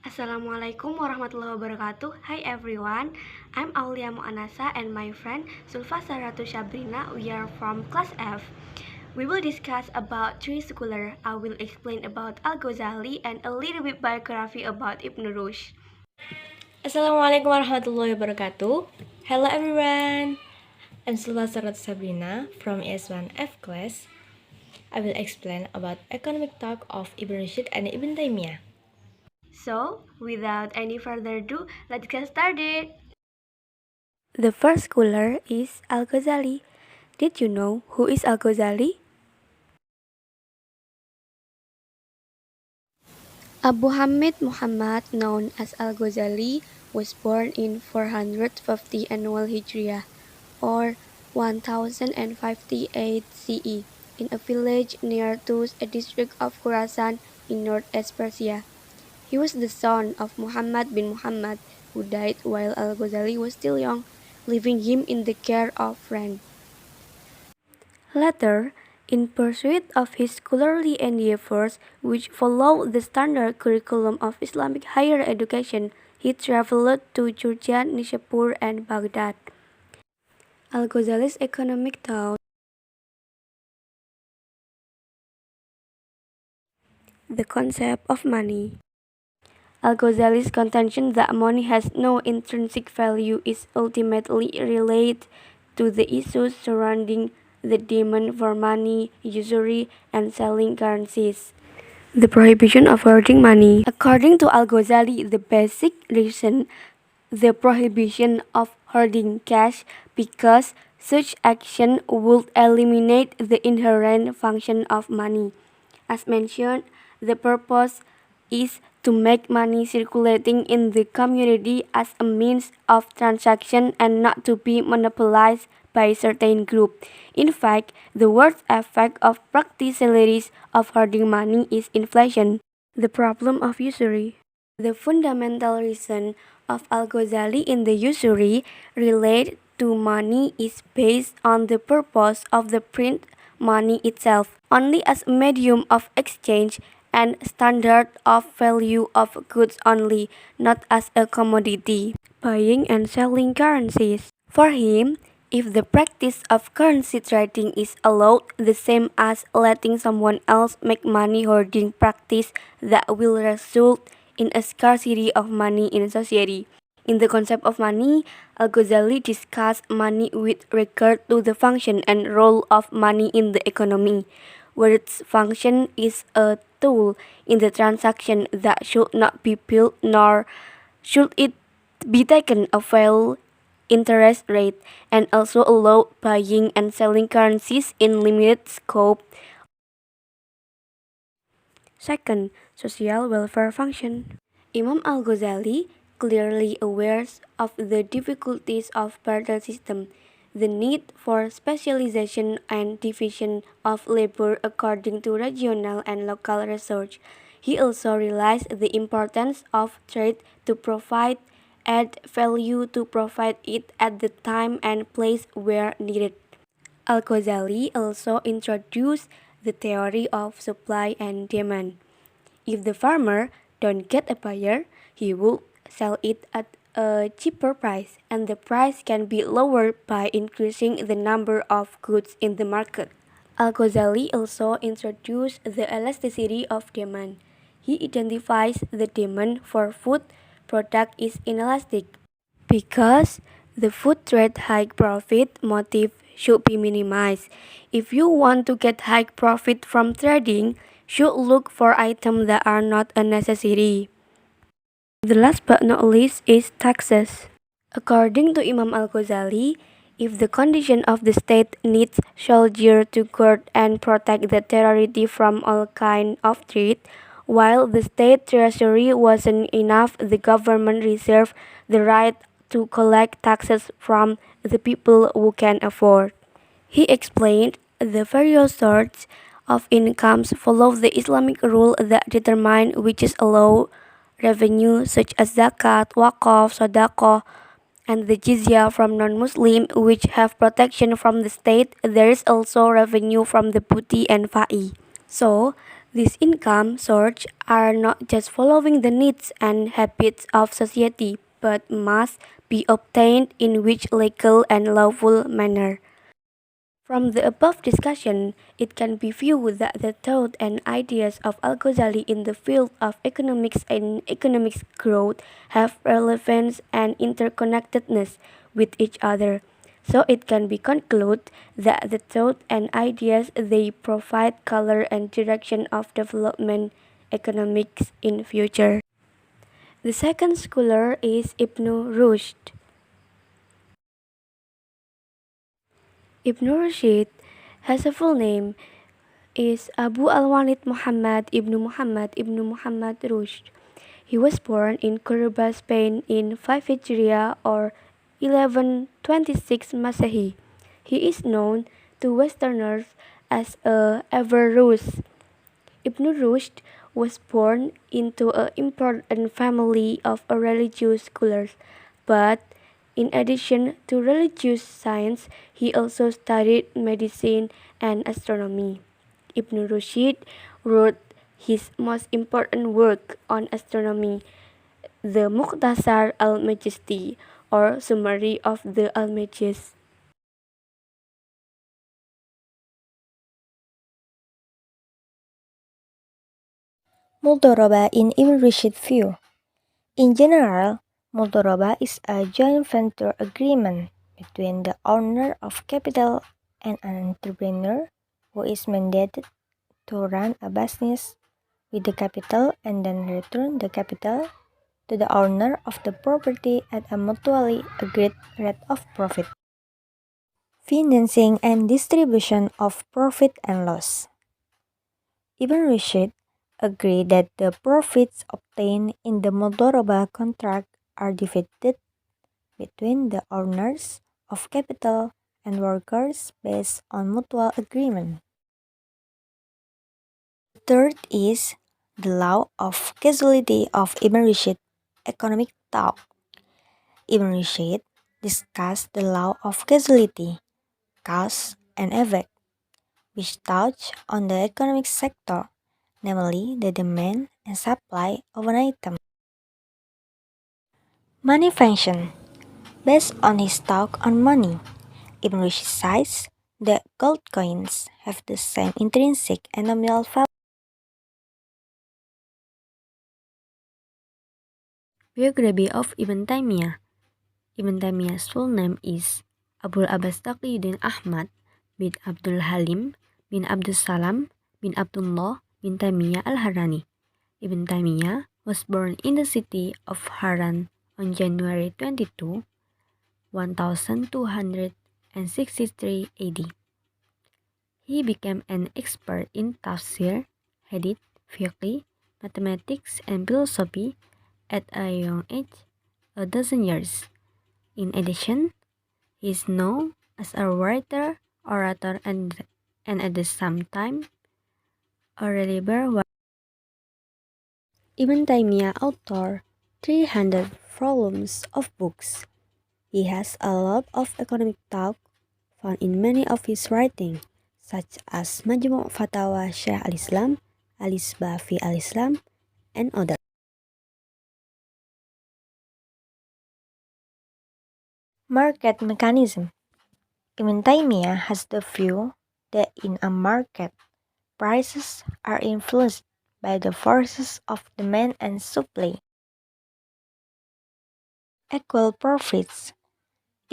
Assalamualaikum warahmatullahi wabarakatuh. Hi everyone, I'm Aulia Muannasa and my friend Sulfah Sahratus Syabrinah. We are from Class F. We will discuss about three scholars. I will explain about Al-Ghazali and a little bit biography about Ibn Rushd. Assalamualaikum warahmatullahi wabarakatuh. Hello everyone. I'm Sulfah Sabrina from S1 F class. I will explain about economic talk of Ibn Rushd and Ibn Taymiyyah. So, without any further ado, let's get started. The first scholar is Al-Ghazali. Did you know who is Al-Ghazali? Abu Hamid Muhammad, known as Al-Ghazali, was born in 450 annual Hijriah, or 1058 CE, in a village near Tus, a district of Khorasan in northeast Persia. He was the son of Muhammad bin Muhammad, who died while Al-Ghazali was still young, leaving him in the care of friends. Later, in pursuit of his scholarly endeavors, which follow the standard curriculum of Islamic higher education, he traveled to Georgia, Nishapur, and Baghdad. Al-Ghazali's economic thought. The concept of money. Al-Ghazali's contention that money has no intrinsic value is ultimately related to the issues surrounding the demand for money, usury, and selling currencies. The prohibition of hoarding money. According to Al-Ghazali, the basic reason the prohibition of hoarding cash because such action would eliminate the inherent function of money. As mentioned, the purpose is to make money circulating in the community as a means of transaction and not to be monopolized by a certain group. In fact, the worst effect of practicalities of hoarding money is inflation. The problem of usury. The fundamental reason of Al-Ghazali in the usury related to money is based on the purpose of the print money itself, only as a medium of exchange and standard of value of goods only, not as a commodity. Buying and selling currencies. For him, if the practice of currency trading is allowed, the same as letting someone else make money hoarding practice, that will result in a scarcity of money in society. In the concept of money, Al-Ghazali discussed money with regard to the function and role of money in the economy, where its function is a tool in the transaction that should not be built, nor should it be taken a full interest rate, and also allow buying and selling currencies in limited scope. Second, social welfare function. Imam Al-Ghazali, clearly aware of the difficulties of barter system, the need for specialization and division of labor according to regional and local research. He also realized the importance of trade to provide add value to provide it at the time and place where needed. Al-Ghazali also introduced the theory of supply and demand. If the farmer don't get a buyer, he will sell it at a cheaper price, and the price can be lowered by increasing the number of goods in the market. Al-Ghazali also introduced the elasticity of demand. He identifies the demand for food product is inelastic because the food trade high profit motive should be minimized. If you want to get high profit from trading, should look for items that are not a necessity. The last but not least is taxes. According to Imam Al-Ghazali, if the condition of the state needs soldiers to guard and protect the territory from all kind of threat, while the state treasury wasn't enough, the government reserved the right to collect taxes from the people who can afford. He explained the various sorts of incomes follow the Islamic rule that determine which is allowed revenue such as zakat, waqaf, sadaqah, and the jizya from non-Muslim which have protection from the state. There is also revenue from the booty and fa'i. So, These income sources are not just following the needs and habits of society, but must be obtained in which legal and lawful manner. From the above discussion, it can be viewed that the thought and ideas of Al-Ghazali in the field of economics and economic growth have relevance and interconnectedness with each other. So it can be concluded that the thought and ideas they provide color and direction of development economics in future. The second scholar is Ibn Rushd. Ibn Rushd has a full name is Abu al-Walid Muhammad ibn Muhammad Rushd. He was born in Cordoba, Spain in 5 Hijriah or 1126 Masehi. He is known to Westerners as a Averroes. Ibn Rushd was born into an important family of religious scholars, but in addition to religious science, he also studied medicine and astronomy. Ibn Rushd wrote his most important work on astronomy, the Mukhtasar al-Majesty, or Summary of the Almagest. Mudoroba in Ibn Rushd's view. In general, Mudoroba is a joint venture agreement between the owner of capital and an entrepreneur who is mandated to run a business with the capital and then return the capital to the owner of the property at a mutually agreed rate of profit. Financing and distribution of profit and loss. Ibn Rushd agreed that the profits obtained in the Mudoroba contract are divided between the owners of capital and workers based on mutual agreement. The third is the law of causality of Ibn Rushd economic thought. Ibn Rushd discussed the law of causality, cause and effect, which touch on the economic sector, namely the demand and supply of an item. Money function. Based on his talk on money, Ibn Rushd says that gold coins have the same intrinsic and nominal value. Biography of Ibn Taymiyyah. Ibn Taymiyyah's full name is Abul Abbas Taqiyuddin Ahmad bin Abdul Halim bin Abdul Salam bin Abdullah bin Taymiyyah al-Harrani. Ibn Taymiyyah was born in the city of Haran on January 22, 1263 AD. He became an expert in tafsir, hadith, fiqh, mathematics, and philosophy at a young age, a dozen years. In addition, he is known as a writer, orator, and at the same time, a reliable. Ibn Taymiyyah authored 300 volumes of books. He has a lot of economic talk found in many of his writings, such as Majmu' Fatawa Syekh al-Islam, Al-Isbah fi al-Islam, and others. Market mechanism. Ibn Taymiyyah has the view that in a market, prices are influenced by the forces of demand and supply. Equal profits.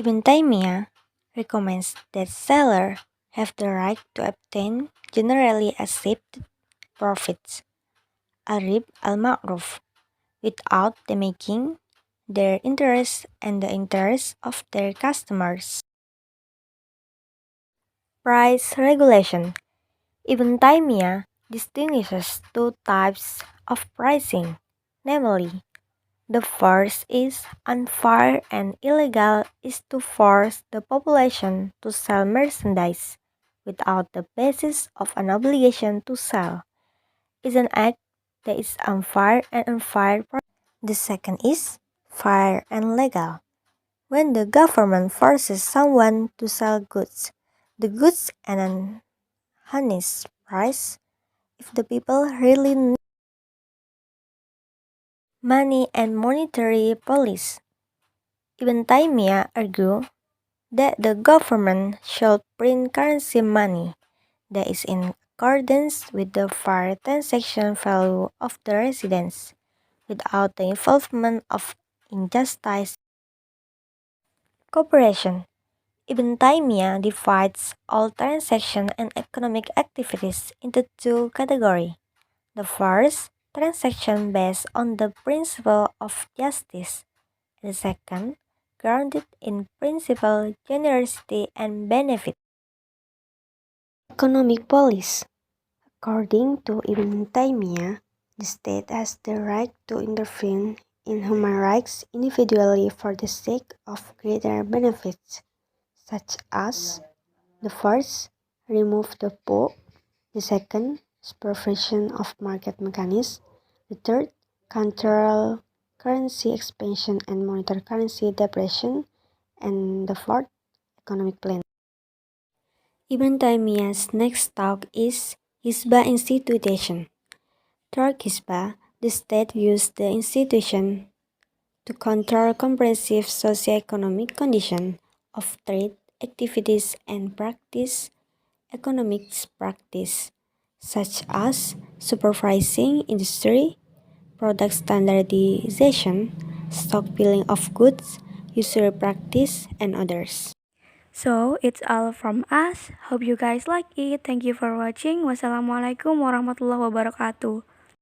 Ibn Taymiyyah recommends that sellers have the right to obtain generally accepted profits, al-rib al-ma'ruf, without damaging their interests and the interests of their customers. Price regulation. Ibn Taymiyyah distinguishes two types of pricing, namely, the first is unfair and illegal is to force the population to sell merchandise without the basis of an obligation to sell. Is an act that is unfair and unfair. The second is fair and legal. When the government forces someone to sell goods, the goods at an honest price, if the people really need money and monetary policy. Ibn Taymiyyah argued that the government should print currency money that is in accordance with the fair transaction value of the residents, without the involvement of injustice cooperation. Ibn Taymiyyah divides all transactions and economic activities into two categories. The first, transaction based on the principle of justice, and the second, grounded in principle, generosity, and benefit. Economic policy. According to Ibn Taymiyyah, the state has the right to intervene in human rights individually for the sake of greater benefits, such as the first, remove the poor; the second, supervision of market mechanisms; the third, control currency expansion and monitor currency depreciation; and the fourth, economic plan. Ibn Taymiyyah's next talk is Hisbah institution. Through Hisbah, the state used the institution to control comprehensive socio-economic conditions of trade, activities, and practice economics practice, such as supervising industry, product standardization, stockpiling of goods, usury practice, and others. So it's all from us. Hope you guys like it. Thank you for watching. Wassalamualaikum warahmatullahi wabarakatuh.